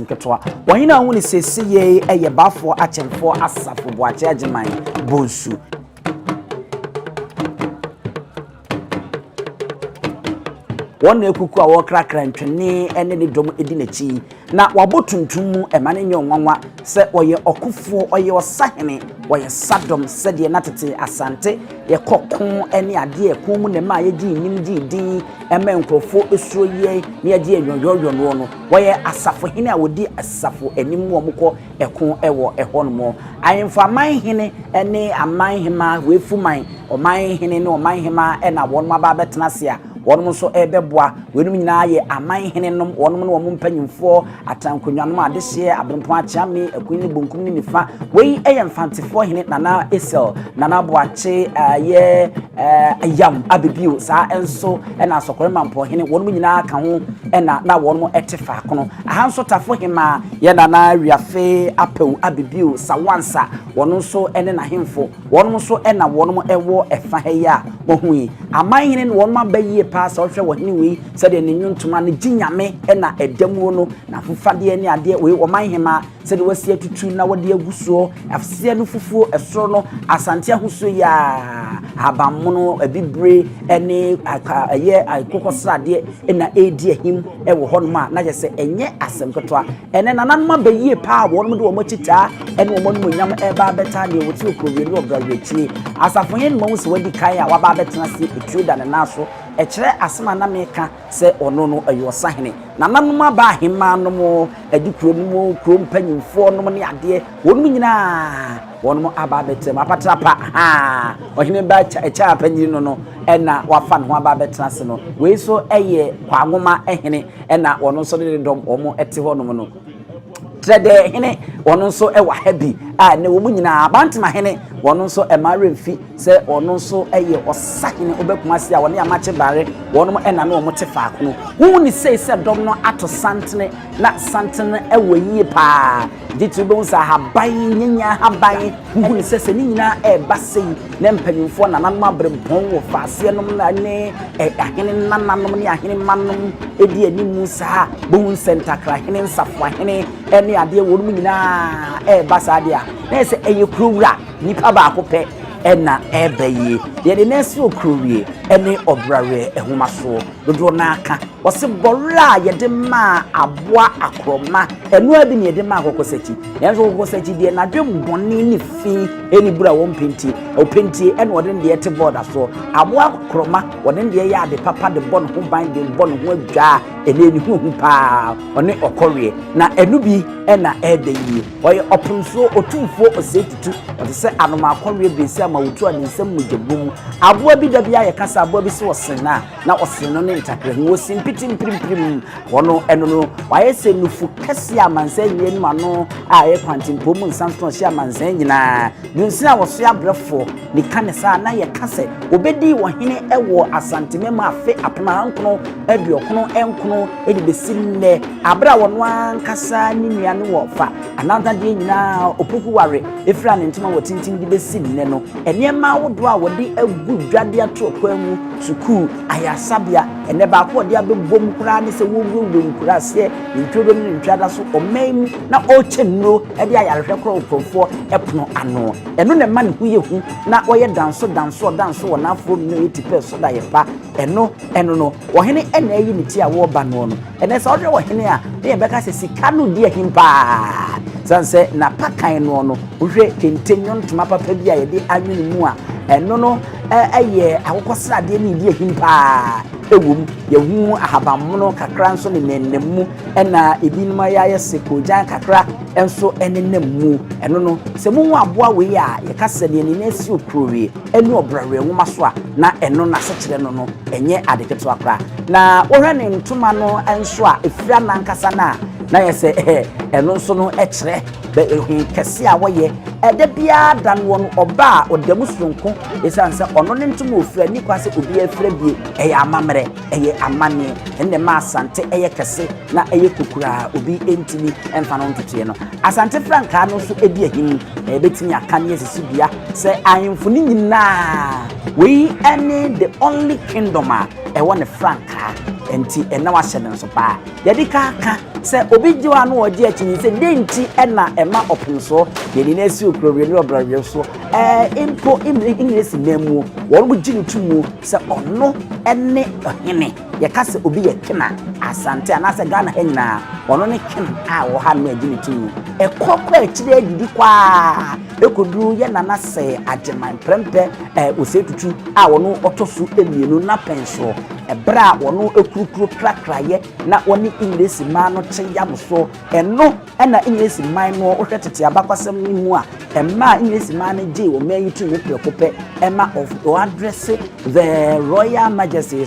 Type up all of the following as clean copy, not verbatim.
Nketwa wanyina hu ni sese ye eye bafo achemfo asafo boache agiman bonsu won ekuku a wo krakra ntwene ene ne dom edi nachi na wabotuntum mu emane nye onwanwa se oye Otufuo oye Osahene oye Sadom se de natete asante ye kokon ene ade ekun mu ne ma ye gi nim gi din ema nkrofo esuro ye ne ye di enyoyoyo no oye Asantehene a wodi asafo enim wo mukọ ekun ewo ehonmo ayemfa manhene ene amanhema wefuman omanhene ne omanhema ena wonma ba betena se a wonum so ebeboa wenum nyina ye amanhene nom wonum no wom mpanyimfo atankonwanom adehye abrempo achiame akunni bonkum ni nifa wei eyemfantefo hene nana esel nana boache ye ayam abibio sa enso ena asokorema mpo hene wonum nyina ka ho ena na wonum etefa kono ahanso tafo hema ye nana wiafe apew abibio sawansa wonum so ene na hemfo wonum so ena wonum ewo efa heya wohui amanhene no wonum abayi pasa ohwe wahini wi sede ne nyuntuma ne ginyame ena edamu no na fufade ne ade we omanhema sede wasi atutu na wode agusuo afsie no fufuo esoro no asante ahusuo ya abamono abibre ene aye akokosade ena edi ahim ewo honma na je se enye asemkotwa ene nananuma bayi pa wonum de wo machita ene wo monum nyam eba beta ne wotu okrowie no obrawechi Asantehene mo se wadi kai a waba betena se etuda ne naso echere asema na meka se ono no ayo Osahene nananuma ba hema no mo adikuro no mo krom panyimfo no ne ade wonum nyina wonum aba betem apatrapa ha ohene ba echa panyiri no ena wafa no aba betena se no we so eye kwagoma ehene ena wono so de dom omo ete ho no trede hene wono so ewa happy ne wo nyina abantima hene wono so emaremfi se wono so eye Osahene obekumase a woni amache bare wono ena na omo tefa kono hu ni sei se dom no ato santene na santene ewo yie pa ditu be unsa haban nyanya haban hu ni se ni nyina basei ne mpanyimfo na nanom abrempon wo faase nom na ne ahene nananom ne ahene manom edi animu sa bo sentakra hene nsafo ahene ene ade wono nyina basade a na se eye krowura nipa ba akopɛ ena ebaye ye de nesi okrowie ene obrare ehomaso dodo na aka wose borra ye de ma aboa akroma enu abi ne de ma akokosachi yenso akokosachi de na dwem bonni ni fi eni bura wo mpenti openti ene wode de ete border so aboa akroma wode de ye ade papa de bon ho ban de bon ho adwa ene ni hu pa one okorie na enu bi ena edayi oye opunso Otufuo Osei Tutu wode se anoma akorie besi ma wotu aninsem mujebum aboa bi da bia ye kasa aboa bi se wosena na oseno ne ntakre ho simpiti prim wono eno no waye se nufu kase amansa yie nima no a ye kwantimpo mu nsanso hye amansa nyina dunsina woso ya brefo ni kanesa na ye kase obedi wo hene ewo Asantehene ma afe apema nkono aduokono enkono edi besinne abra wono ankasa ni nuane wo fa ananta de nyina opoku ware efra ne ntima wo tintin di besinne no enema wodo a wodi agu dwade ato okwamu suku ayasabia ene ba ko de abebom kura ne se wowuwu kura se ntwodo ne ntwada so omem na ochenno e de ayarehwe kro okrofo epono ano eno ne ma ne huye hu na woye danso wona afro no etipe so da yepa eno no wo hene ena yi ne ti a wo ba no ene se wo hene a ne beka se sika no di ahimpa sanse na pakan no wohwe kentenyon tuma papa bi a ye de anwene mu a eno no eye akokosrade ne di ahimpa ewum yehu ahabammono kakra nso ne nenemu ena ebinuma ya sekojan kakra enso enenemu eno no se mu aboa we a ye kasa ne ne nasi okrowe enu obrare nwoma so a na eno na sekere no enye adeketo akra na ohwe ne ntuma no enso a efira nankasa na ye se ɛno nso no ɛkyerɛ bɛ kɛse a wɔyɛ ɛda biara da no no ɔba a ɔdamu sonko ɛsan sɛ ɔno ne ntom ofira ni kwa sɛ obi afira bie ɛyɛ amammerɛ ɛyɛ amane ɛnna ma Asante ɛyɛ kɛse na ɛyɛ kukura obi entimi ɛmfa no ntotoe no Asante frankaa no nso edi ahini ɛbɛtumi aka ne sisi bia sɛ ahemfo ne nyinaa wei ɛne the only kingdom a ɛwɔ ne frankaa enti ɛna wahyɛ ne nso paa yɛde ka sɛ obi gyewa no wɔgye akyi sɛ denti ɛna ɛma ɔponso yɛde na asi okrowe ne ɔbrawe so impo English namu wɔn mo gyi ne tumu sɛ ɔno ɛne ɔhene yɛka sɛ obi yɛ kena Asante anasɛ Ghana ha nyinaa ɔno ne kena a wɔ ha no agyi ne tumu ɛkɔkɔ akyire adidi kwaa ɛkoduru yɛ nana sɛ agyeman prɛmpɛ Osei Tutu a wɔno ɔtɔ so emienu na penso ɛbra a wɔno ekurukuru krakraye na wɔne English man no kye yam so ɛno ɛna English man no ɔhwɛ tete abakwasɛm ne mu a ɛma English man no gye wɔ man yi tu ne prɛkopɛ ɛma of address the Royal Majesty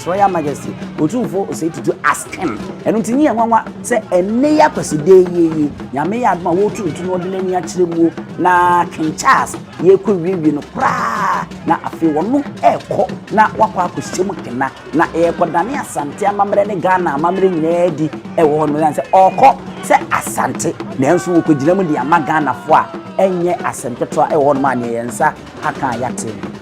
Otufuo Osei Tutu asking ɛno ntini yɛ nwanwa sɛ ɛne ya kwaside yeye nyame yɛ adoma wɔtu ntu no de n'ani akyerɛ mu na King Charles yɛkɔ wiwi no koraa na afei wɔno ɛkɔ na wakɔ akɔhyɛ mu kena na ɛkɔdane Asante amammerɛ ne Ghana amammerɛ nyinaa di ɛwɔ hɔ no sɛ ɔkɔ sɛ Asante nanso wɔkɔgyina mu de ama Ghana fo a ɛnyɛ asɛmpeto a ɛwɔ hɔ no ma ne yɛn nsa aka yɛate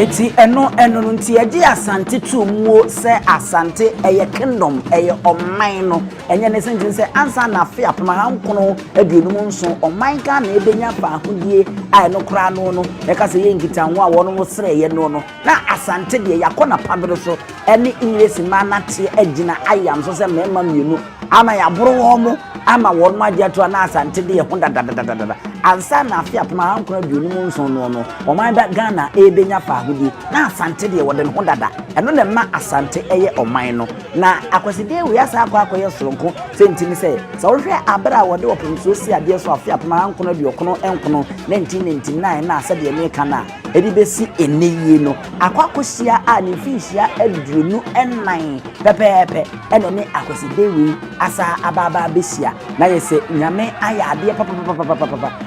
eti eno no nti agye Asante tu muo se Asante eye kingdom eye oman no enye ne sentin se ansa na Appiah pamahankono aduonum nso oman ka na ebenya fa ahodie ai no kra no e ka se ye ngita ho a wono mo sere ye no na Asante de yakona pabere so ene English manate agina ayam so se mema mienu ama ya boro wo mo ama wono agye to na Asante de ye ho dadadadada ansa na Appiah pamahankono aduonum nso no oman ba Ghana ebenya fa na Asante de wode no dada eno ne ma Asante eye oman no na akwaside we asa akwakoye soronko sentimi se so hwe abra wode oponso si ade so Appiah pamahankono aduokono enkono 1999 na asa de me kana edi besi eneye no akwakosia a ne finhia adurunu ennan pepepe ene ne akwaside we asa ababa besia na yese nyame aya ade papa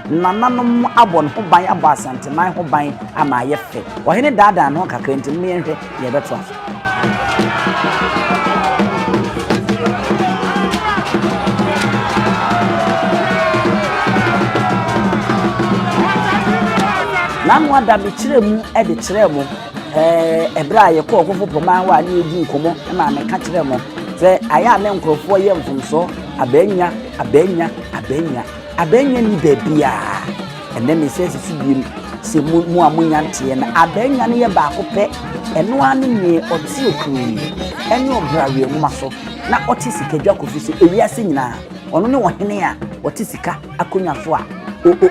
nananom abon ho ban abo Asante man ho ban ama yefe ohene dada no kakra nti me nhwe ye beto aso namwa da be kire mu e de kire mu ebra ye ko okofo poman wa ne edi nkomo na me ka kire mu se aya ne nkrofo ye mfumso abenya ni bebia ene me se sibiem se mu amunyante na abenya ne ye ba ko pe eno ane ne oti okru ene obrawe mu maso na oti sika dwa kofi so ewiase nyina ono ne wohene a oti sika akonya so a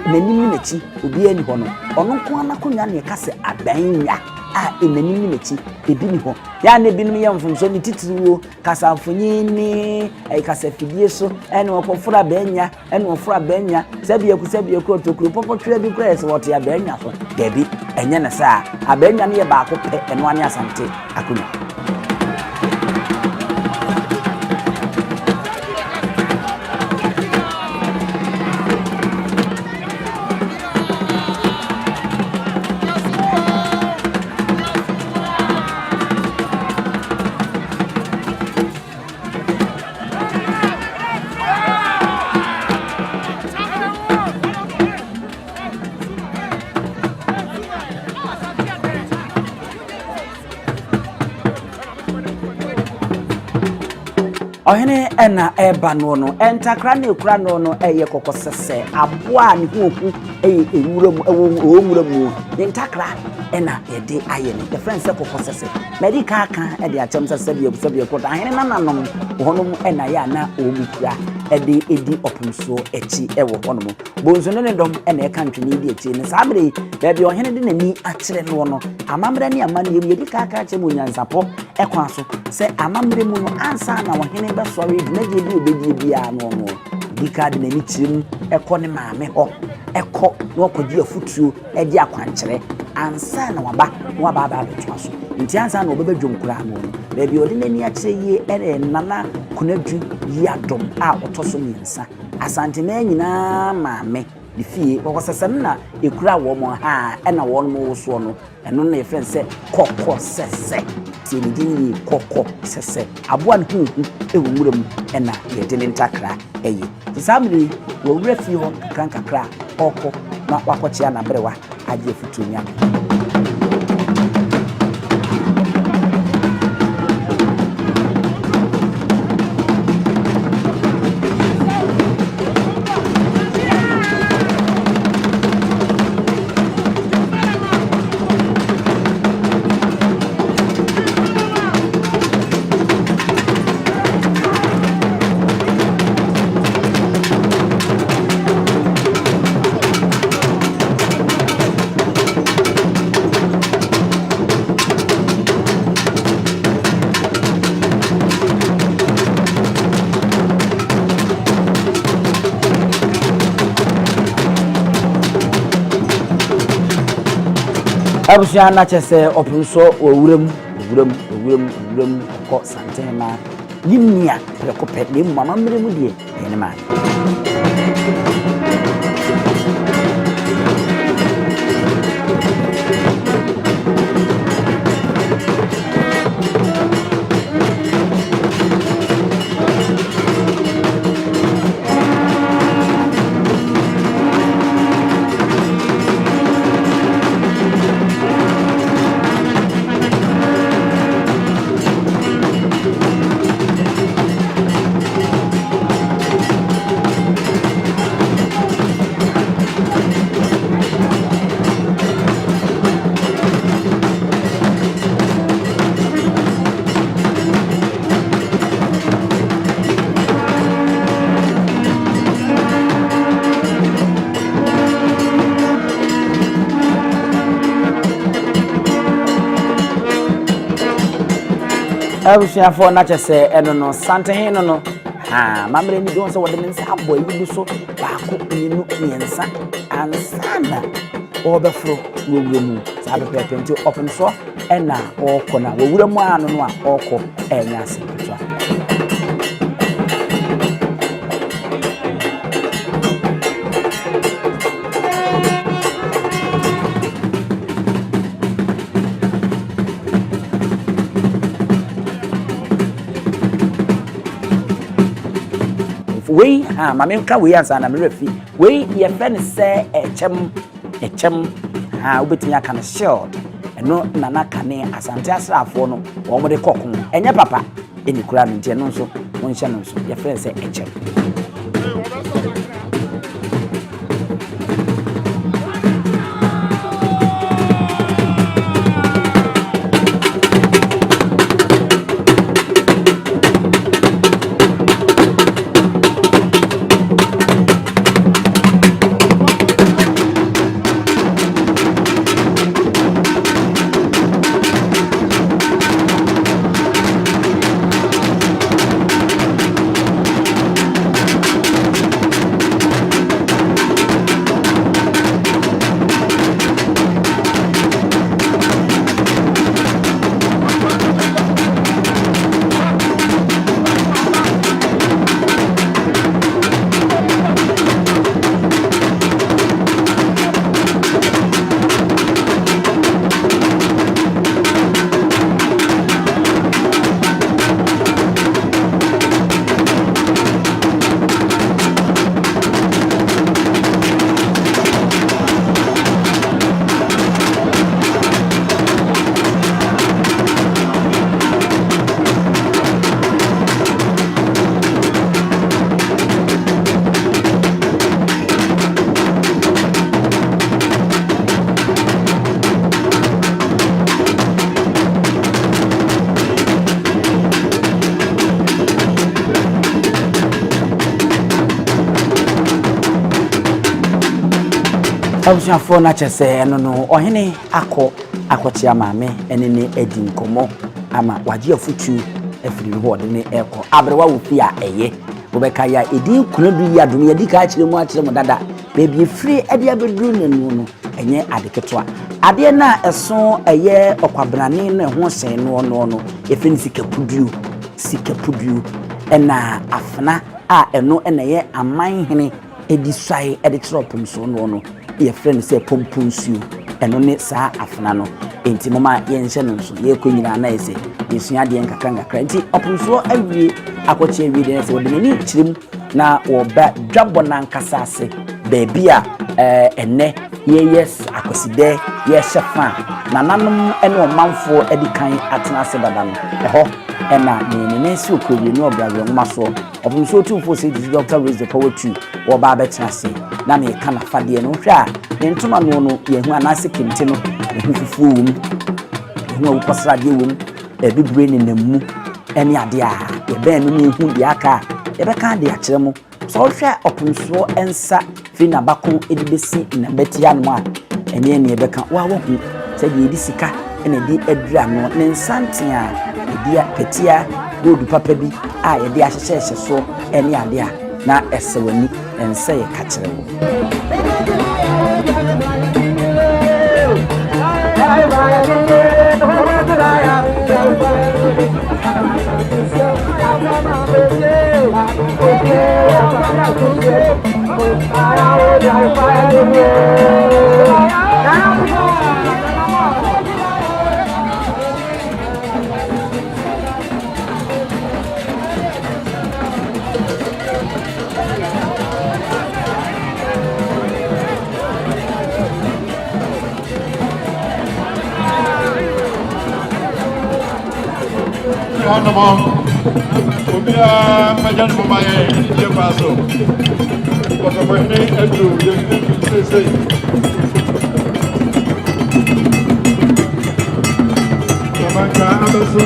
nanim nachi obi ani ho no ono nko anakonya ne ka se abenya a enanim nachi ebi ni ho ya na ebi no ye mfumso ne titiriwo kasafonyi ni kasafidie so ene okofura abenya ene ofura abenya sabieku otokuru popotwe bi kra se wote abenya so gabi enye na sa abenya ne ye ba ko pe eno ane Asante akonya Ohene ena eba no entakra na ekura no eye kokosese aboa ne hohu ewura mu ewura mu entakra ena yede aye ne the friends se kokosese medical kan e de achem sese ko ahene nananom honom ena ya na omukura edi opumso echi ewo honom bonzo ne dom ena e kan twene di echi ne sabre bia ohene de nani akire no amamre ne amane yedi kaka che mu nyansapo ekwan so se amamre mu no ansa na ohene be sorry na je bi obedi bia no dika de nani chirim ekọ ne maame ho ekọ no kodi afutuo e di akwankyere ansa na waba beto aso nti ansa na obebedwom kura no baabi odi nani akire ye ere nana kunadu yi adom a otoso nyensa Asantehene nyina maame di fie kokosesem na ekura wo mo ha na wo no wo so no eno na efren se kokko sese ti ni din kokko sese aboa ne hu ewumuram na yede ne ntakra eye ti samri wo wura fie ho kakra kokko na wakochia na brewa aje futunya Abusia na chese opunso owuram ko Asantehene nimia prekope ne mama mre mu die ene ma Abusia for na chese eno no Asantehene no mamre ni don se wode nsa abo yi so baako enu nyensa ansana obefro wowuram sabe pepenti open so ena okona wowuram anu no a okọ enya asepetwa we mama nka we ansa na merefi we ye fen se echem obetimi aka na shield eno nana kane asante asrafo no wo mo de kokon enye papa eni kura no ntie no nso won hye no nso ye fen se echem Abusuafo na chese no ohene akọchia maame ene ne edi nkomo ama waje afutu afiri ho de ne eko abrewa wo fi a eye wobeka ya edi kunodu ya dum ya dika akire mu dada bebi free ade abeduru nanu no enye adeketwa ade na eso eye okwabrane no ho sen no efeni sikapudu ena afna a eno ena ye aman hene edi swai ede tropum so no ye friend say pomponsuo eno ne saa afna no enti mama ye nhyɛ no so ye konyina na ese yesua de nkakra enti opunsuo awie akɔche awie de se wodeni chirim na wo ba dwabɔ na nkasa ase baby a enne ye yes akoside ye hyefa na nanom ene omanfo edikan atena ase dada no ɛhɔ ena ne si okrowie no obrawe ngoma so opunsuo Otufuo say Dr. Raise the Power 2 wo ba betena ase na me kana fade no hwɛ a ne ntoma no ye hu anase kente no hu fufuo wum hu ukosra de wum bibre ne namu ene ade a ye ben no hu de aka ye beka de akyere mu so hwɛ opunsuo ensa fi na bako edibesi na betia no a ene ne ye beka wa wo hu sɛ de edi sika ene di adura no ne nsanten a edia petia gold papa bi a ye de ahyehye so ene ade a na esewani ense ye ka kyere wo Obia majan mamaye je paso ko ko ni edu je se Amaka abaso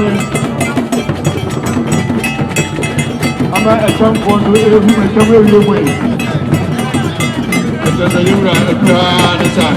ama echam ko no ehu echam ewu we echam yura ekra nisa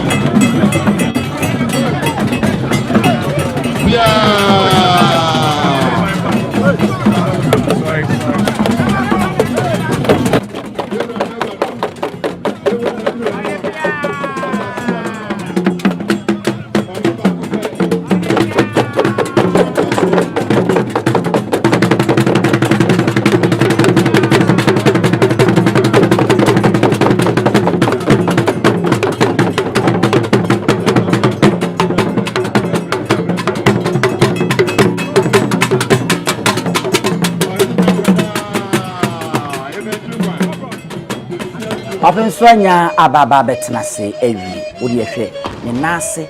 Apenswanya ababa betena se awie wodi ehwe ne nase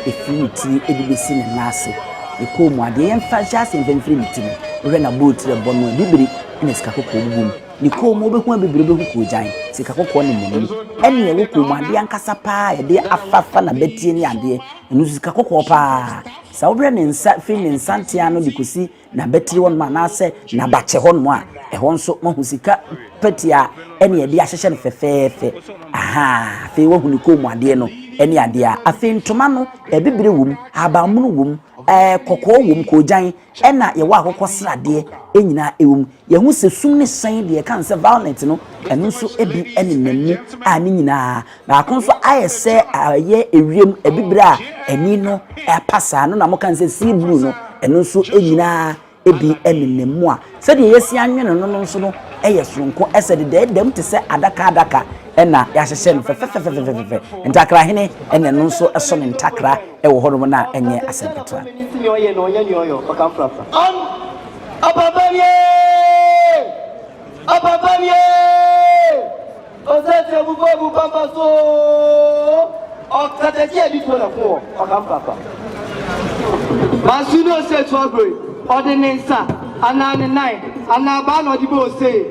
efiniti edibesi ne nase ekomu ade yemfa jase mfemfiri mitimo ohwe na boat le bono bibiri ne sikakoko bugum ni komu obehu bibiri behu ko jan sikakoko ne mmom ene ye komu ade ankasa pa ye de afafa na betie ni ade enu sikakoko pa sa obre ne nsa fi ne nsantia no dikosi na betie won ma na se na bache hon mo a ehon nso mahu sika petia ene ye de ahyehye ne fefefe aha fe wo huni komu ade no ene ade a afi ntoma no ebibire wum abamunu wum kokko wum ko jan ena ye wa akokko srade enyina ewum ye hu se sum ne san de kan se violent no enu so ebi ene namu a ne nyina na akonso ayese aye ewiem ebibire a eni no pasa no na mo kan se sea blue no enu so enyina ebi ene namu a se de yesi anwene no no so no eye sonko ese de dem te se adaka ena ya hyehye no fefefefefefe ntakra hene ene no so eso ne ntakra ewo hono na enye asempetra ni oye no oye ni oyo pakamfrafra ababanye ozete bubu papa so okateti ebi to na fun pakamfrafra masuno se to agre ordinansa anane nine anaba no dibo se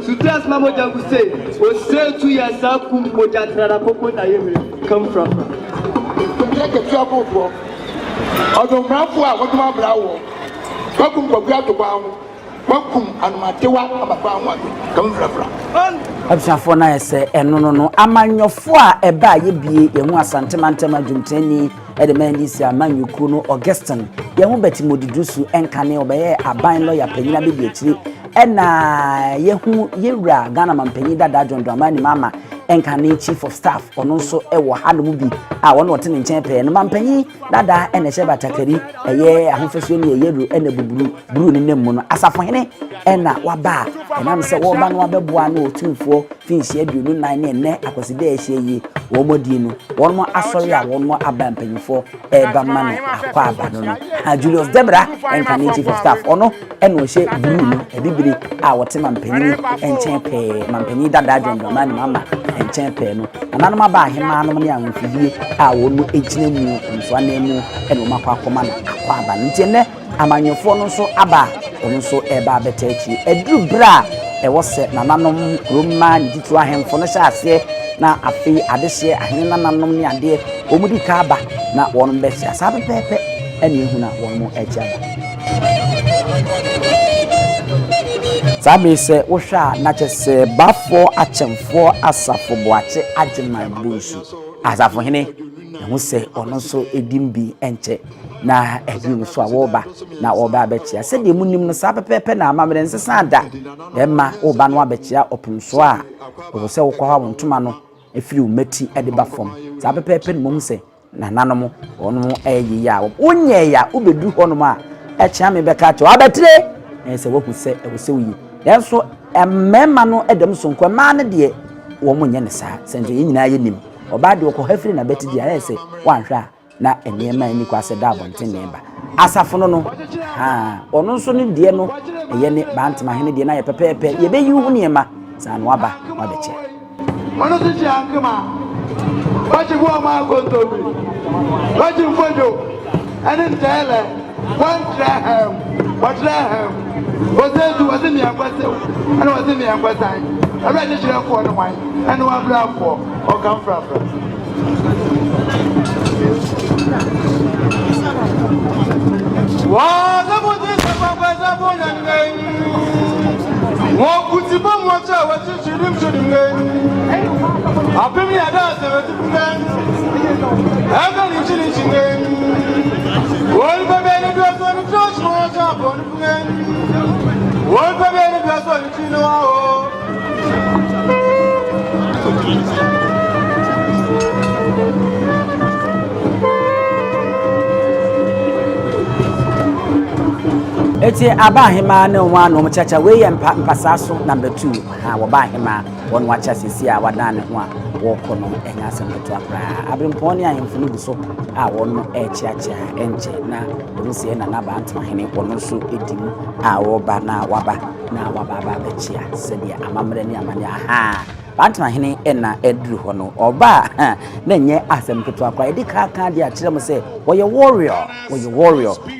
Sutras mamo jangu say, o say 2 years akum moja trara popo na yemi come from. Take a trouble for. Odo mrafu a wotuma brawo. Bakum ko bia to bawo. wakum anomatewa ababa anwado kamfrafra Absafo na yese eno no amanyofo a eba yebie yehu asantemantam adwumtani edemandisi amanyuku no Augustine yehu betimodidusu enkane obeye aban lawyer panyina be akiri ena yehu yewura Ghana mampanyi dada John Dramani mama enkane chief of staff ono nso ewo hanom bi a wono wote ne nchen pe no mampanyi dada ene hye batakari eye ahofeso ne yeru ene buru ne nem no Asafohene ena waba enam se wo ba no wabeboa na Otufuo finhye aduonu nan ne enne akwaside ehye yi wo modi no wonmo asori a wonmo aba mpanyifo eba man akwa aba no Julius Debra enkane chief of staff ono ene wo hye buru no ebibiri a wote mampanyi enchen pe mampanyi dada John Dramani mama enchen pe no ananum aba ahema no ne anwofidie a wonu ejina mu nso anemu ene wo makwa akoma na akwa aba ntene amanyofo no so aba ono so eba betachi edru bra ewose nananom roma nditu ahemfo no hyase na afi adehye ahene nananom ne ade omudi ka aba na wonom behya sabe pepe ene ehuna wonmo echi aba sabe se wohwa na chese bafo achemfo asafo boache ajeman busu Asafohene ehu se ono so edimbi enche na edinu so awoba na oba abechia se de munim no sa pepepe na amamre nsesa da ema oba no abechia opunso a wo se wokwa ha wontuma no efiri umeti ediba fom sa pepepe no mum se na nanom ono eyi ya onye ya obedu honom a echia me beka cho abetire se woku se ewose wi yenso emmema no edem so nkwa ma ne de wo munye ne sa se nje nyina ye nim oba de okọ hafiri na beti di ayese wanhwa na enema ni kwase da bonten neba Asafono no ono nso ne die no eye ne Bantamahene die na ye pepepe ye be yihu niema sa no aba wabeche ono ti ankama bachi bo ma gontobi bachi mfojo ene ntele one trahem Osei Tutu wase ni akwase ana wase ni akwasai aba ni chire ko no wan ana wa bra ko o kan frafra wa da bo de sa kwa za bo na ngai wo kuti bo mo cha wa ti chirim chirim ngai apemi ada se wa ti ngai aba ni chirim chirim ngai wo ba be ni do so ni trust mo cha bo ni ngai wo ba be ni do so ni chino o eti abahema ne nwa no mchacha we ye mpasaso number 2 ha wo bahema won wacha sisi a wadane ho a wo kono enya sembeto akra abremponi ahemfo no so a won echiacha enche na rusie na Bantamahene kono so edimu a wo ba na waba bechia sedia amamre ni amanya Bantamahene ena edru hono oba na nye asembeto akra edika ka dia kire mo se wo ye warrior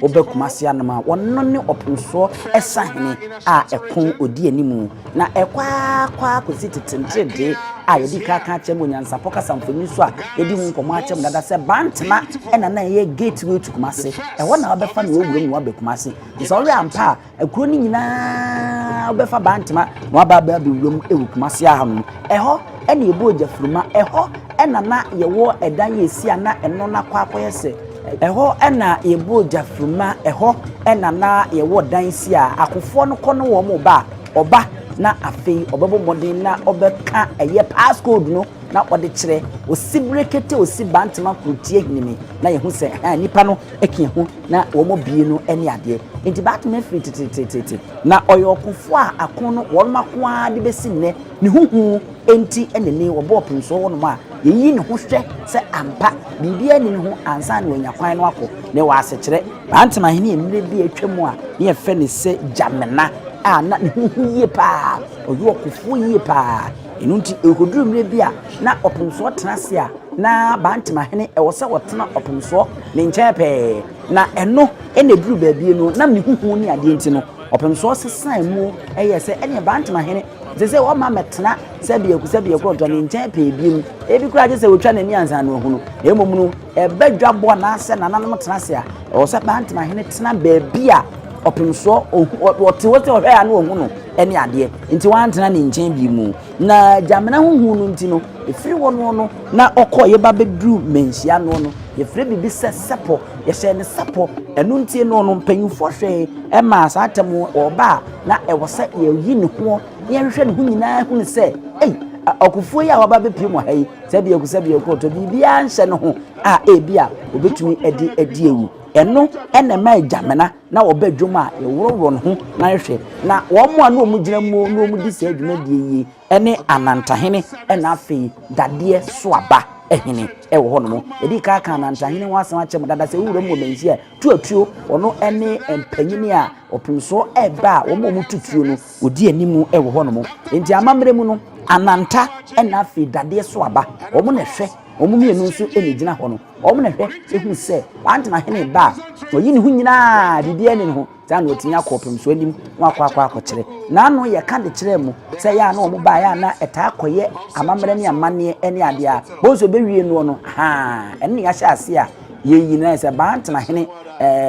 obekumase anama wonno ne opunso esahene a ekon odi animu na ekwa kosi titentede a yedika ka chemo Nyansapo kasamfoni so a yedi hu nkomo achem dada se Bantama ena na ye gateway to Kumase ewo na obefa na owuram wa bekumase so ori ampa ekuro ni nyina obefa Bantama na aba wuram ewu Kumase aham eho ena ebu ojafuruma eho ena na yewo edan yesi ana eno na kwakoyese eho ena ebu ojafuruma eho ena na yewo dan si a akofo no kono wo mo ba oba na afei obebo modin na obeka eye passcode no na ode kire osibrekete osi Bantama kutie hinimi na yehu se nipa no ekihu na wo mo bie no ene ade enti Bantama free tete na oyokofo a akono wo mako a de besi ne ne huhu enti enene wo bo pinso wo no ma yeyi ne ho hwe se ampa bibia ni ne ho ansa na onya kwan no akọ ne wa ase kire Bantamahene emire bi atwam a ne yefe ne se jamena na huye pa oyo Otufuo ye pa enunti ekoduru mire bia na opunso tenase a na Bantamahene ewose wotena opunso ne nchepe na eno ene duru baabie no na mehuhu ni ade enti no opunso sesan mu eyese ene Bantamahene zese wo ma metena sebie ko to ne nchepe biem ebi kura je se wotwa na ni ansa no hunu emom no ebadwabo na ase na nanom tenase a ewose Bantamahene tena baabie a opimso wote ohwe anu ohunu ene ade nti wantena ne nchen bi mu na jamena huhu no nti no efiri wono no na okoye ba bedru menhia no yefre bibi sepo ye ne sepo enu nti no mpanyufo hwe e ma asatemu oba na e wo se ye yi ne ho ye hwe ne hu nyina hu ne se Otufuo ya waba bepi mo hayi sabi ekuko to bibia nhyɛ ne ho a ebia obetumi edi ewu eno ene ma jamena na obadwuma ye wororo ne ho na hwɛ na wo mo anu omu gyina mu no omu di sa adwuma die yi ene Asantehene ena afei dade so aba ehene wo ho no mo edi ka Asantehene wasan akyem dada se wuro mo mensi a tuatuo ono ene empanyini a opimso eba wo mo tutuo no odi animu wo ho no mo enti amamre mu no ananta ena afi dade so aba omo na hwe omo mienu nso eni gina ho no omo na hwe ehu se Asantehene ba oyi ne hu nyina bibia ne ho za na otinya kopem so anim wakwa akɔkyere na no ye ka de kyerɛ mu sɛ ya na omo ba ya na eta akɔye amamre ne amane ene ade a bozo bewie no ene ya hye ase a ye yi na sɛ Asantehene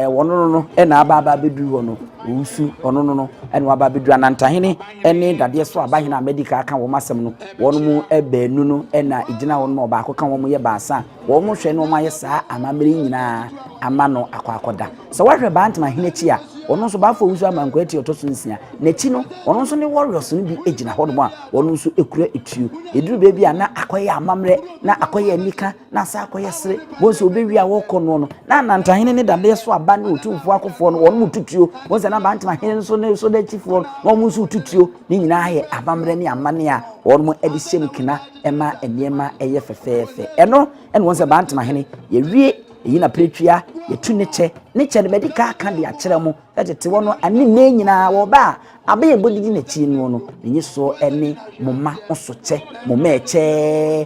wono no ena aba bedu ho no usu ono no ene aba bedu Asantehene ene dade so aba hina medical aka wo masem no wono mu ebenu no ena igina wono oba akoka wo mu ye baasa wo mu hwe no ma ye saa amamre nyina ama no akwakoda sɛ wahwe Asantehene chi a ono nso bafo usu amanko eti otoso nsia n'echi no ono nso ne warriors no bi egina hodom a ono nso ekura etuo eduru bebi a na akoye amamre na akoye anika na sa akoye sere bonso obewi a wokɔ no na Asantehene ne dade so aba ne Otufuo akofo no ono mututuo bonso na Asantehene nso ne so da chifo no ono nso tutuo ne nyina ye amamre ne amane a ono edi hyem kina ema eniema eye fefefe eno wonse Asantehene ye wie yi na pretwia yetu ne che ne medical aka de akyerɛ mu tete wono ane ne nyina wo ba abaye bodidi na chi no nyi so ene moma osoche moma eche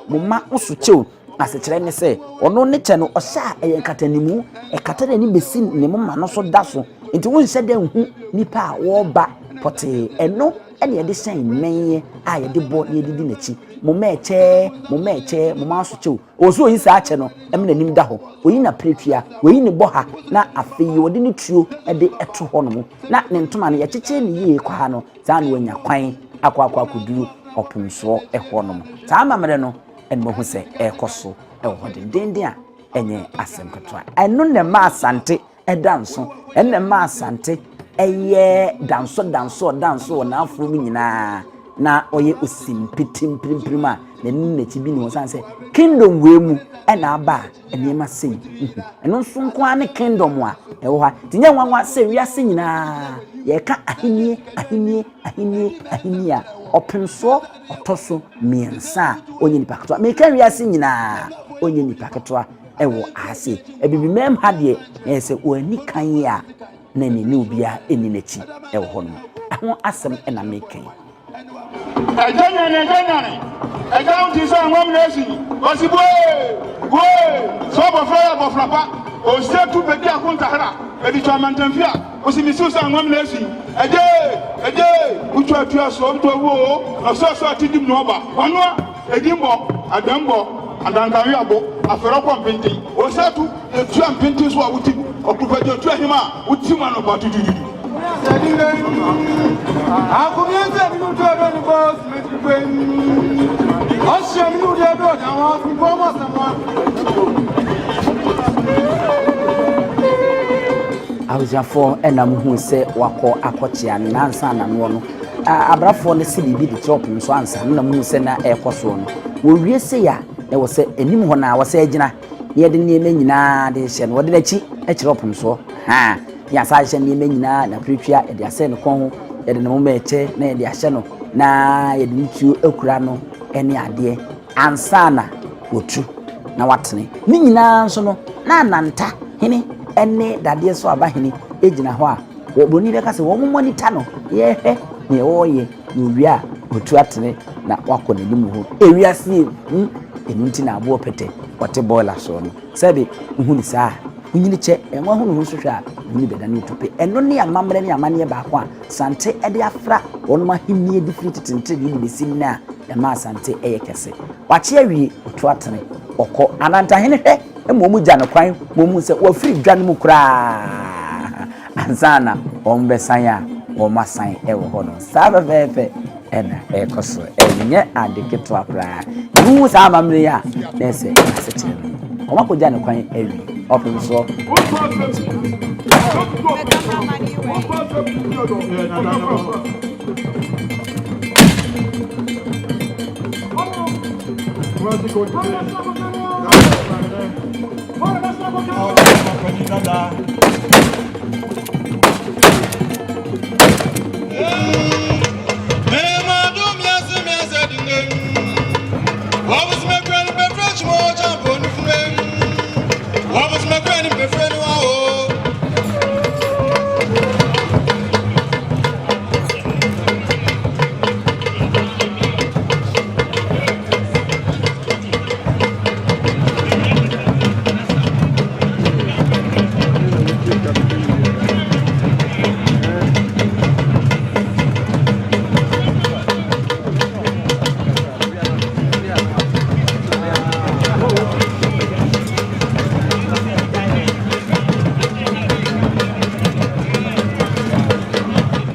moma osoche asekyerɛ ne sɛ ono ne che no ɔhya ɛyɛ katanimu ɛkatare ni besi ne moma no so da so nti wo nhyɛ da hu nipa a wo ba pote eno ene ye de hyɛn menye a ye de bo ye didi na chi moma eche moma osoche oso yi sa ache no em na nim da ho oyi na pretwia oyi ne bo ha na afei wode ne tuo de eto ho no na ne ntoma no ye kyeche ne yie kwa ha no za na wanya kwan akwa kuduru opumso ho no saa amamre no en mo hu se ekoso ho denden a enye asemkoto eno ne ma asante edanso enne ma asante eye danso na afro mi nyina na oye osimpitim primprim na nne chi bi ne won say kingdom we mu na aba enema sei eno nso nko ane kingdom a ewo ha tinye nwanwa se wiase nyina ye ka ahenie a opemso otoso miensa onye nipa keto me ka wiase nyina onye nipa keto ewo ase ebibi mem ha de na se oni kan ya na ni ubia eni nachi ewo ho no ho asem na mekan Ẹjọ́ ti sọ àwọn ọmọ ẹ̀sìn wọ́n sì bóyè sọ́bọ̀ fẹ́rẹ́ bọ̀ fúlàpá òṣìṣẹ́ tún bẹ̀dí àkúntàhárà ẹ̀dí tó àmàntànfíà òsì sọ àwọn ọmọ ẹ̀sìn ẹ̀jẹ̀ kútu àti ọ̀sọ̀ tó wó ọ̀sọ̀ọ̀sọ̀ àti dìbò ọba ọ̀nà ẹ̀dí ń bọ̀ àdán ń bọ̀ àdàntàwí àbọ̀ àfẹ́rọ́pọ̀ mpẹ́ntì òṣìṣẹ́ tún ètú àmpẹ́ntì sọ àwùtí ọ̀kùnfẹ́jọ tó ẹ̀hìn máa wùtí mà nọ̀bà tútùtù. Àkùnrin nínú tó ẹ̀rọ ní bọ́ọ̀sì méjì pé ọ̀ṣẹ́ nínú ẹ̀rọ àwọn akùnkùn ọmọ sẹ́wọ̀n. Awusiafo ena muhu se wako akochia nansa na no abrafo ne se bibi de trop nso ansa na muhu se na ekoso no wo wie se ya e wo se enim ho na wo se agina ye de ne nyina de hye no wo de na chi e trop nso ya sa hye ne nyina na pretwia e de ase ne kon ho ye de ne mo meche na ye de ahye no na ye de ntuo ekura no ene ade ansa na wotu na watene ni nyina nso no na ananta hene ene dade so abahene ejina ho a woboni be ka se wo monita no ye hwe ne oye no wi a otu atene na wakọ na limu ho ewiase enunti na abo pete wote boiler so no sebe hu ni saa nyini che enwa hu no hu so hwa ni beda na otupe eno ne amamre ne amane ba ko a sante ede afra wono ma himnie different tente ni besim na e ma sante eye kese wache awie otu atene okọ Asantehene hwe emomu gya no kwan momu se wafiri dwan mu kura ansana ombesan a omasan ewo ho no sabafefe ena ekoso enye adeketo akra nu sa amamre ya nese asekyere omakoja ne kwan awi opim so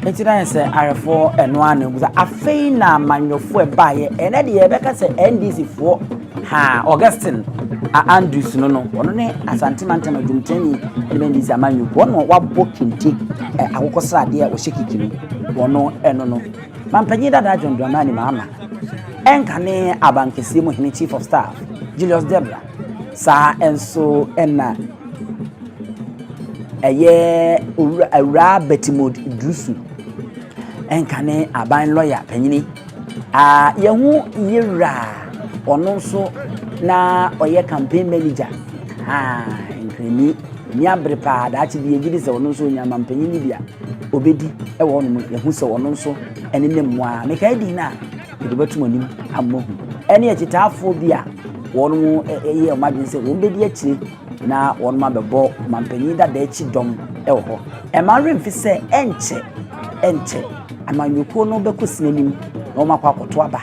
Etiran se arefo eno anu buza afei na manyofo ebaye ene de yebeka se NDC fo ha Augustine Andrews no ono ne Asantehene adwumtani NDC amanyofo ono wabo kente akokosrade a ohyekikini ono eno no mampanyi dada John Dramani mama enkane abankesi mu hene chief of staff Julius Debra sa enso ena eye ura betimod drusu enkane aban lawyer panyini yehu yira ono so na oye campaign manager enkani nyabre pa da chi bi gidi se ono so nyama panyini bia obedi e wo no yehu se ono so ene nemu a me kai di na de betumanim ammohu ene ekitafo bia wono eye omadin se wo bedi akire na wono ma bebo mampanyi da echi dom e wo ho e ma remfi se enche amanyuko no bekosinanim no makwakoto aba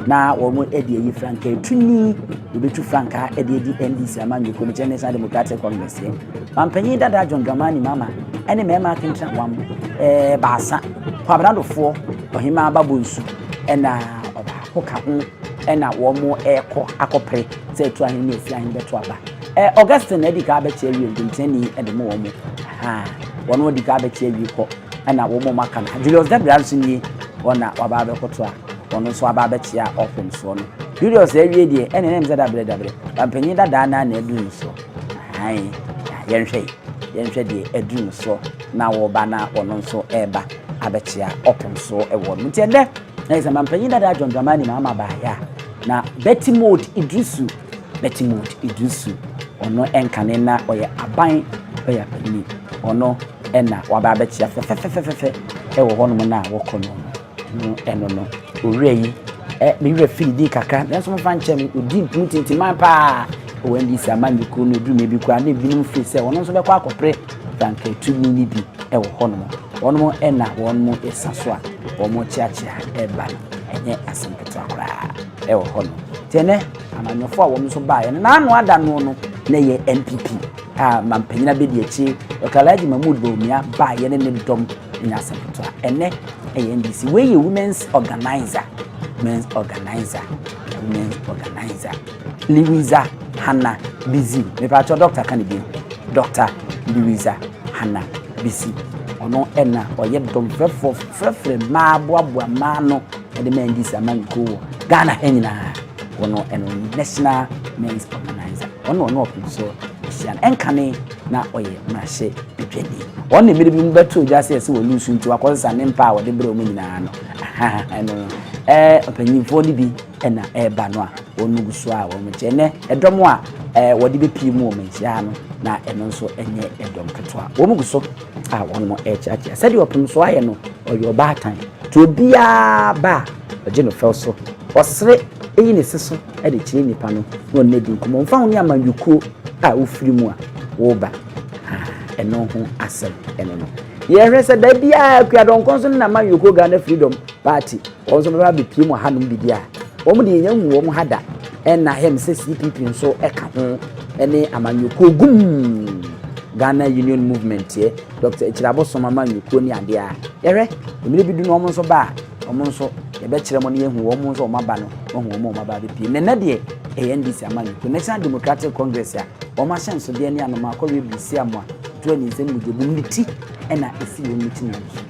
na womo edi eyi franka tuni obetu franka edi NDC amanyuko no Chinese Democratic Congress mampanyi da John Dramani mama ene mema kentra wam baasa kwabrando fo ohima babonsu ena oba hoka ho ena womo eko akopre se etu ahin ne efi ahin beto aba Augustine edika be chewi ndintani edemo womo wono edika be chewi ko ena womo makana Julius Debra nsunyi wona waba be koto a wono so waba be chia open so no Julius ewie die ene nem zada dabre pampanyi dada na edun so yenhwe die edun so na wo ba na wono so eba abechia open so e wono ntiende na isa pampanyi dada John Dramani mama ba ya na Betimod Idrisu ono enkane na oye aban oye pani ono ena waba abechia fe e wo hono na wokono no eno no oreyi me we fidi kaka na so mfa nche me odi putinti man pa o wendi samanyuko no du me bi kwa na binum fi se wono so be kwa akopre tanka tumi ni bi e wo hono ena wono esaso a womo chiachia eba enye asempeto akra e wo hono tene amanyofo a womo so ba ye na anu ada no na ye NPP mampanyina be di echi okalaji Mahmood Bawumia ba ye ne dom nyasempeto ene NDC we ye women's organizer Louisa Hannah Busy me pa cho doctor kan bi Dr. Louisa Hannah Busy ono ena oye dom frefre ma boaboa ma no e de NDC amanko Ghana henyina ono eno national men's organizer ono so sian enkane na oye mrahye betwedi ono me bi mbeto jase ese wo lusu nti akosa ne mpa wo de bre o nyina no eno opanyimfo ni bi ena eba no a onugu so a wo mche ne edom a wodi be pii mu o menhia no na eno nso enye edom ketwa wo mugu so a won mo echacha sedi opim so aye no oyo ba tan to bia ba oje no fel so osre eyi ne seso e de chiri nipa no no ne di nkomo mfa honi amanyuko a ofiri mu a wo ba eno ho asem eno no ye rese da bia akuadon konso na amanyuko Ghana Freedom Party onso ba be pii mu hanum bidia omu de nyanwu omu hada ena hem se CPP nso eka ho ene amanyuko gum Ghana Union Movement here Dr. Echirabo Somama Nyuko ni ade a yere emire bi du no omo so ba omo so ye be kire mo ne yehu omo so omaba no ohu omo omaba be pie ne de NDC amanyuko National Democratic Congress ya omo ahyenso de ani anoma akọwe bisi amwa to ani nsem mujebu niti ena esi wo niti na nso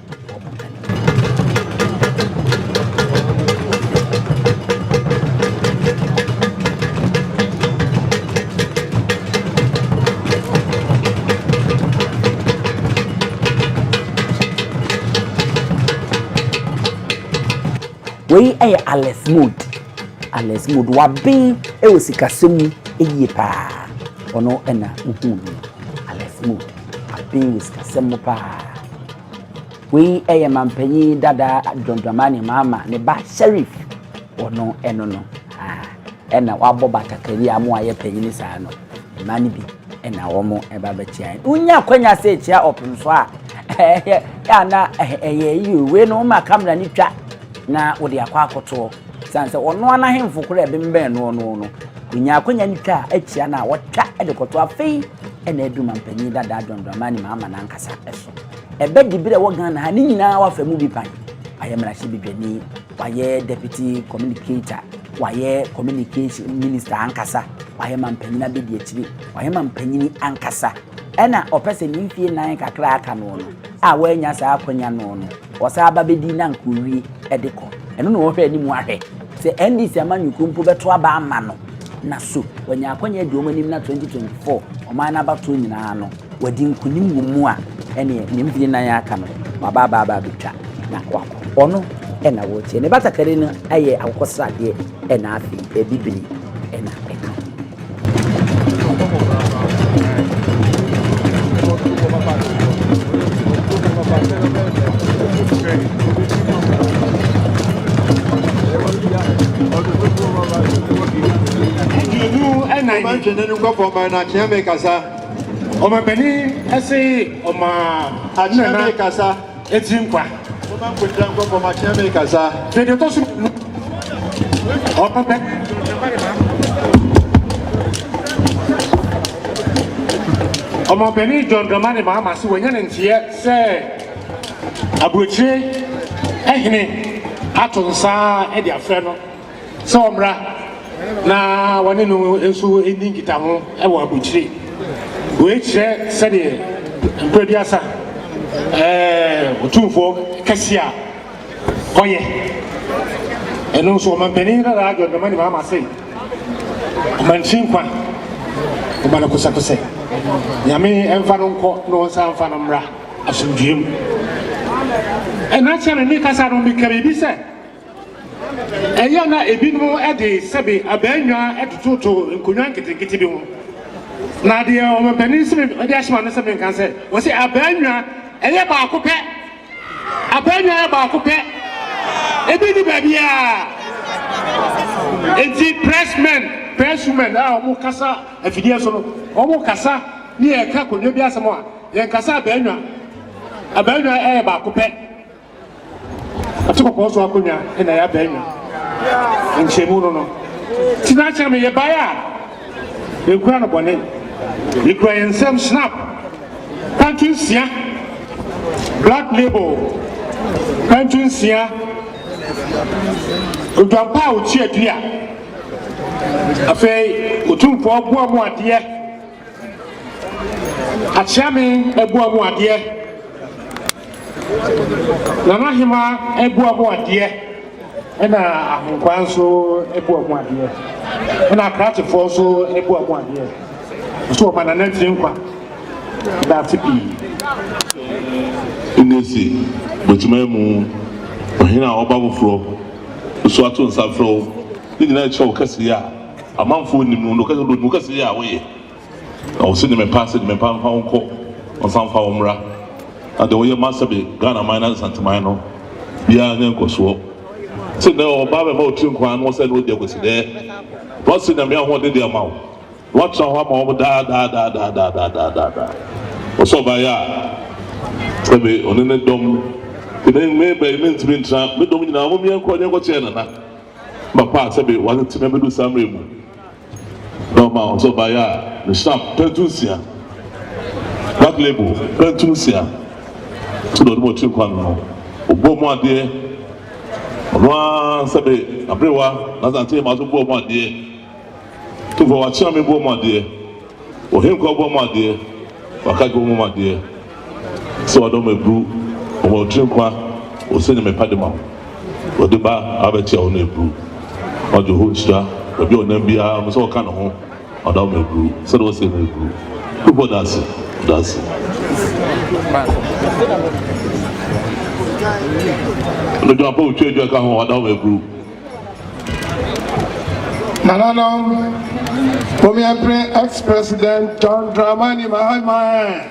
we ay Alex Mood wa bin e wosikasemu eyi pa ono ena Alex Mood abin wosikasemu pa we ay mampanyi dada Dondramani mama ne ba sheriff ono eno no ena wabo batakari amu aye panyi saa no mani bi ena womo eba ba chia unya kwanya se chia opnso a ya na yi we no ma camera ni twa na wodi akwa akoto sanse ono ana hemfo kura ebembe no kunya akonya nitwa achia na wotwa edekoto afei ena eduma mpanyi dada Dondramani mama na nkasa eso ebe dibire wo Ghana ha ni nyina wafa mu bi pan aye mrashi bidwani waye deputy communicator waye communication minister ankasa waye mampanyi na bedi achiri waye mampanyi ankasa ena opese ni mfie nan kakra aka no a wanya sa akonya no osa aba bedi na nkuwi edeko eno no wo hwe ni mu ahwe se NDC amanyuko mpo beto aba ama no na so wanya akonya di omanim na 2024 omana abato nyina no wadi nkunim mu a ene ni mfie nan aka no baba betwa na kwako ono ena wo tie ne batakare no aye akosade ena afi ebibiri ena eka Manchene nuko for na chiame kasa. Oma beni ese oma chiame kasa etimkwa. Oma kwenda ngo for ma chiame kasa. Video to su. Opa pe. Oma beni Dondramani mama si wonya ntie se abrochire ehene atonsa e dia frɛ no. Se omra na wane no enso ending kita ho e wo abuchire we kire se de mpodiasa Otufuo kasia oye eno so mampeni na radio na mani mama sei manchinkwa obana kusakuse nyame emfa no nko no nsa emfa no mra asumdiem ena chere ni kasa no bi kabibi se eya na ebinu ede sebe abanwa etototo nkonwa nketekete bi ho na de o mampeni se ade ashima no sebe kan se wo se abanwa eye ba akopɛ abanwa eye ba akopɛ ebi ni babia enti pressmen omo kasa afidie so no omo kasa ni e ka konyo bi asemo a ye kasa abanwa eye ba akopɛ atiko ko so akonwa e na ya abanwa enchemu no tina cha me ye baya e kura no bone e kura yensem snap pantunsia black label pantunsia udampa uchi adua afei Otufuo boa mu ade achiame eboa mu ade nana hima eboa mu ade ena ahonkwan so eboa mu ade ena kratifo so eboa mu ade so ma na ntinkwa da tipi inesi botimamu ohina obabufro so ato nsafro ni na echo kasiya amanfo nim no kasiya do kasiya we o se ne me pass ne me pa nko onsanfa omra ade wo ye masabe Ghana minus santimai no bia ne nkoso se ne o ba be ma otu nkwa no se no de kwesi de what se na me ho de de amawo what so ha ma o da o so ba ya sebe onene dom kene me be ntimi ntra me dom nyina mo me enko nyenko che na ba pa sebe wan ntime be do samre mu no ma so ba ya the stamp tentusia black label Pentusia to the remote one. Oboma dear, one Sabe, Abriwa, Asantehene, Oboma dear, to watch me Boma dear, or him go Boma dear, or Kago Boma dear. So I don't make brew, or drink one, or send me Padima, or the bar, have a chair on a brew, or the Hoostra, or be on MBA, was all kind of home, or down my brew, so don't say my brew. Who does it? Does it? The job of trade your account or down my brew. Nanano, Premier ex-president John Dramani Mahama.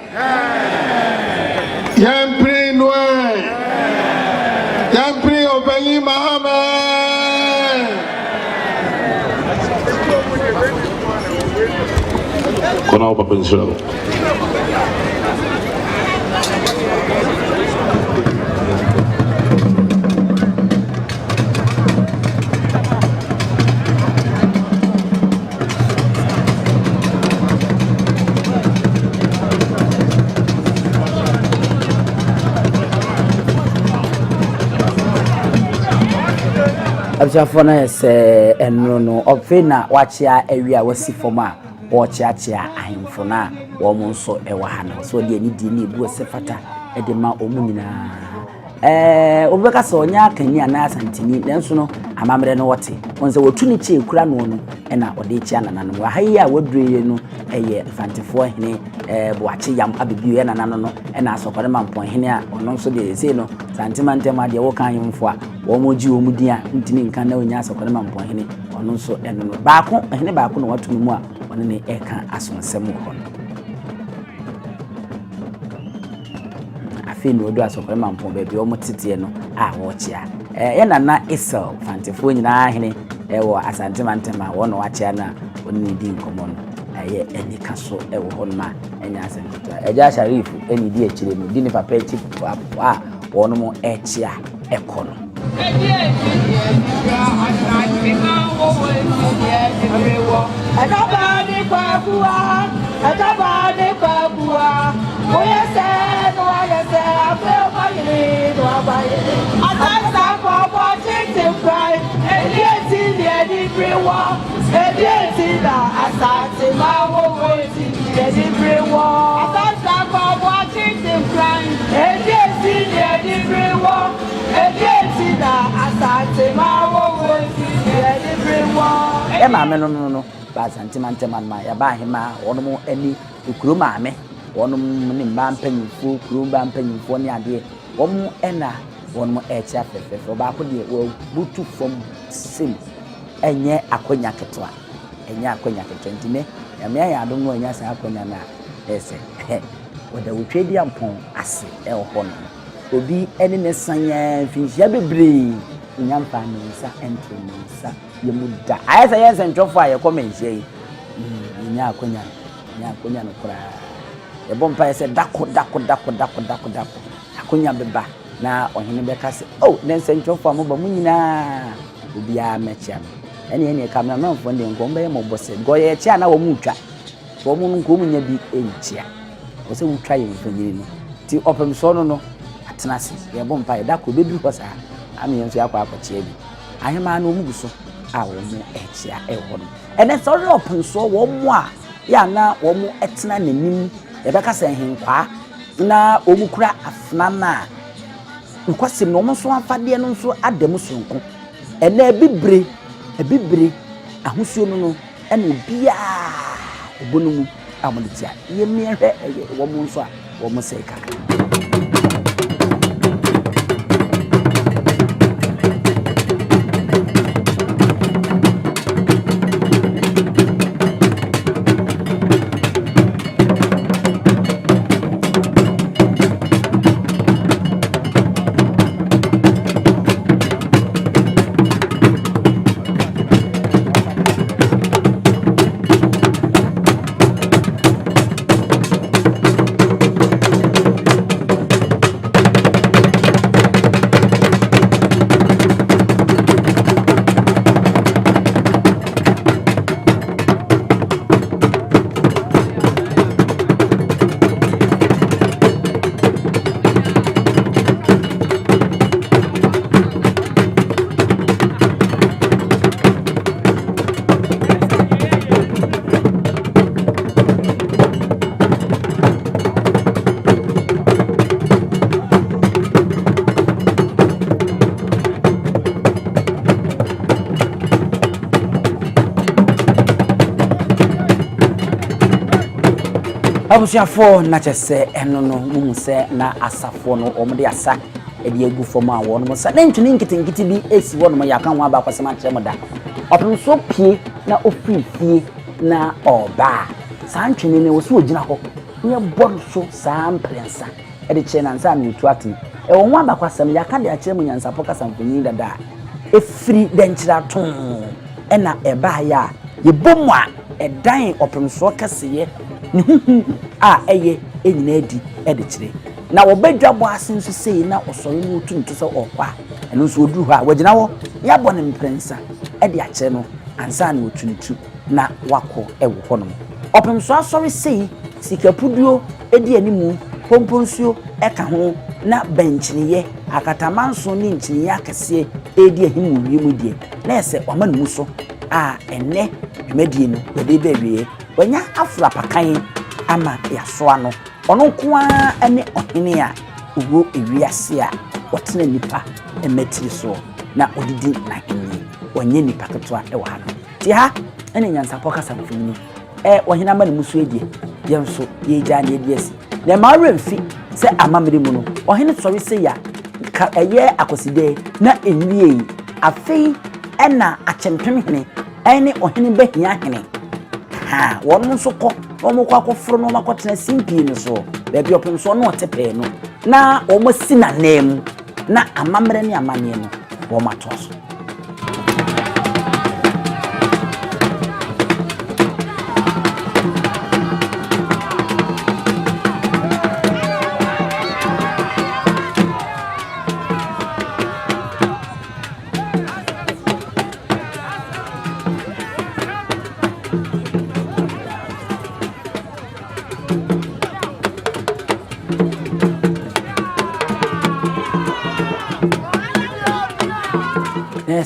Yampri Noe. Yampri Obeli Mahama. Kona o Papa Israel. Abjafo na se enno no ofena wachia ewia wasi foma wo chiachia ahemfo na wo mo nso ewa ha no so de ni di ni bu sefata e de ma omu nyina obeka so nya akani ana asantini nanso no amamre no wote wonse wotuni chi ekura no no e na ode chi anana no hayi a wadreye no eye fantefo hene boachi yam abebi ye nana no e na asokore mampon hene a ono nso de ese no santimantem ade wo kan yemfo a wo mo ji wo mu din a ntini nkan na onya asokore mampon hene ono nso eno no baako hene baako no watu mu a ono ne eka asonsem ho no afinu odo asokore mampon bebi wo motete no a wo chia ye nana isel fantefo nyina hene wo asantemantem a wo no wachia na oni di nkomo no aye eni kaso wo ho ma enya asanteta eja sharif eni di echire no di ni papa echi a wo no mo echia ekono maame no ba santimantem ma ya ba hema wono mo ani ukuru maame wono ne mba mpanyimfo kuru mba mpanyimfo ne ade womo ena wono mo echa fefefe ba ko de wo butu fom sim enye akonya ketwa ntine ya me ya adom no enya sa akonya na ese woda wotwedi ampon ase e ho no obi ene ne sanya finhia bebre nyampa ne nsa entro ne nsa yemuda ayesa yense ntwofo aye komenhie yi nya akonya no kura e bompa yese dako akonya beba na ohene beka se oh nense ntwofo amoba munyina obi a mecham ene kamera man fo ne ngombe mo bose goye chia na wo mutwa wo mu nko munya bi enchia wo se mutwa ye mfanyiri no ti opem so no atenase ye bompa ye dako bedu ko sa ami yenso yakwa akochie bi ahema na omugu so a wo mu echia eho no ene so opem so wo mu a ya na wo mu etena nanim ye beka se henkwa na omukura afna na nkwasem no mo so afade no so adam sonko ene ebibire ahosuo no ene obia obonu mu amonitia ye miehwe wo mu nso a wo mu se kaka Obusuafo na chese eno no muhu se na asafo no omde asa edi egu fom a won mo sa na ntuni nkitinkiti bi esi won mo yaka ho aba kwasema kyerem da opemso pie na ofifie na oba sa ntwene ne wo so ogina ho ne bor so sa mprensa edi che na nsa mi tu atem e won aba kwasem yaka de akyerem nyansapo kasamfoni dada efiri denkyira ton ena eba ya ye bomu a edan opemso kaseye ni huhu a eye enyina edi ede kire na wo bedwa bo asen so sei na osori no tuntu so okwa eno so oduru ha wagina wo ya bo ne mprensa ede akye no ansa na otuntu na wako ewo honom opemso asori sei sikapuduo edi animu pomponsuo eka ho na benchiniye akatamanso ni nchiniye akese edi ahimu wiemu die na ese wamanu so a enne dwumadie no wede bewie wanya afra pakan ama yasoa no ono kwa ene ohene a ugo ewiase a wotena nipa emetiri so na odidi na hene wanye nipa ketwa e wa no ti ha ene Nyansapo kasamfuni ohena ma ne musu edie yenso ye gya ne ediesi na ma remfi se amamre mu no ohene sori se ya eye akoside na enwie afei ena achempem hene ene ohene behia hene ha won so ko omo kwa kofro no makotena simpie no so bebi opemso no otepe no na omo sina nem na amamre ne amane no wo matoso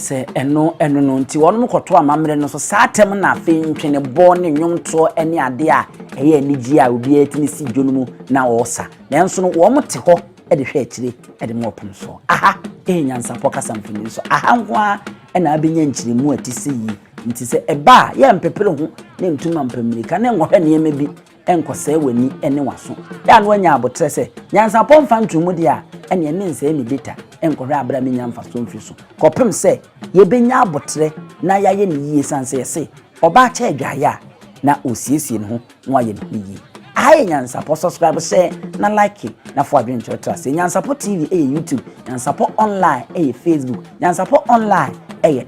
se eno no nti wonum koto amamre no so saatem na afi ntwene bo ne nwomto ene ade a eye anigi a obi atini si dwonumu na wosa nanso no wo mte ho e de hwe akire e de mopum so aha Nyansapo kasamfuni so aha nwa ena abenya nkire mu atisi yi nti se eba ye mpepere ho ne ntuma mpamirika ne ngwohwe ne yema bi enkose wani ene waso ya no anya abotre se Nyansapo mfa ntumu de a ene ne nse emi data enkore abra menya mfa so mfi so kopem se ye benya abotre na yaye ne yie sanse yese oba cha adwaya na osiesie ne ho no aye ne yie aye Nyansapo subscribe share na like na fo adwen chotra se Nyansapo TV YouTube Nyansapo online Facebook Nyansapo online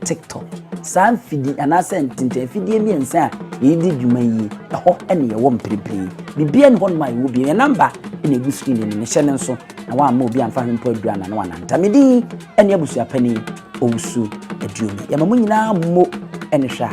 TikTok san fidi anase ntinte fidi miensa yidi dwuma yi ho ene ye wo mprepre bibia ne ho no mai wo bi number ene gu screen ne ne hyene nso na wa ma obi amfa hempo aduana na wana ntamedi ene abusua pani owusu aduomi ya mamu nyina mo ene hwa